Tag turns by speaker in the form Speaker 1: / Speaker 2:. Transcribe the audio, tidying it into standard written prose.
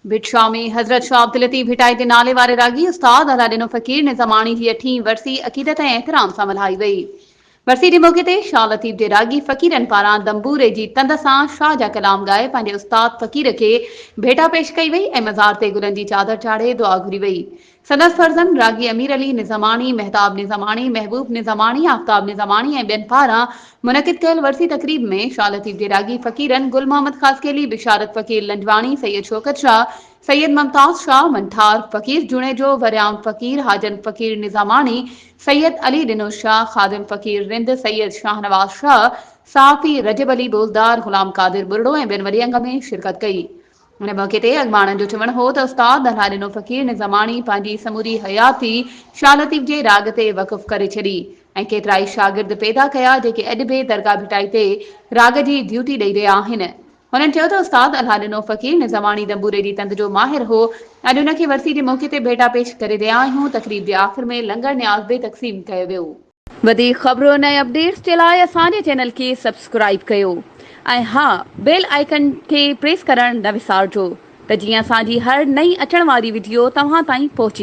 Speaker 1: भिटशाह में हज़रत शाह अब्दुल लतीफ़ भिटाई जे नाले वारे रागी उस्ताद अलादीनो फ़कीर निज़ामानी जी 8वीं वरसी अक़ीदत ऐं एहतराम सां मल्हाई वई। वरसी जे मौक़े ते शाह लतीफ़ जे रागी फ़कीरनि पारां दंबूरे जी तंद सां शाह जा कलाम ॻाए पंहिंजे उस्ताद फ़कीर खे भेटा पेश कई वई ऐं मज़ार ते गुलनि जी चादर चाढ़े दुआ घुरी वई। संदसि फर्ज़न रागी अमीर अली निज़ामानी, महताब निज़ामानी, महबूब निज़ामानी, आफ्ताब निज़ामानी ऐं ॿियनि पारां मुनक़िद कयल वरसी तक़रीब में शाह लतीफ़ जे रागी फ़कीरनि गुल मोहम्मद ख़ासकेली, बिशारत फ़कीर लंजवानी, सैयद शौकत शाह, सैयद मुमताज़ शाह, मंठार फ़कीर जुणेजो, वरियाम फ़कीर, हाजन फ़कीर निज़ामानी, सैयद अली दिनो शाह, ख़ादिम फ़कीर रिंद, सैयद शाहनवाज़ शाह, साफ़ी रजब अली बोलदार, ग़ुलाम क़ादिर बुरड़ो ऐं ॿियनि वॾी अंग में शिरकत कई। उन मौक़े ते अॻवाणनि जो चवणु हो त उस्ताद अलादीनो फ़कीर निज़ामानी पंहिंजी समूरी हयाती शाह लतीफ़ जे राग ते वक़फ़ करे छॾी ऐं केतिराई शागिर्द पैदा कया जेके अॼु बि दरगाह भिटाई ते राग जी ड्यूटी ॾेई रहिया आहिनि। हुननि चयो त उस्ताद अलादीनो फ़कीर निज़ामानी दंबूरे जी तंद जो माहिर हो। अॼु उनखे वरसी जे मौक़े ते भेटा पेश करे रहिया आहियूं। तक़रीब जे आख़िर में लंगर न्याज़ बि तक़सीम कयो वियो। वधीक ख़बरुनि ऐं अपडेट्स जे लाइ असांजे चैनल खे सब्सक्राइब कयो ऐं हा, बेल आइकन खे प्रेस करणु न विसारिजो त जीअं असांजी हर नई अचण वारी वीडियो तव्हां ताईं पहुची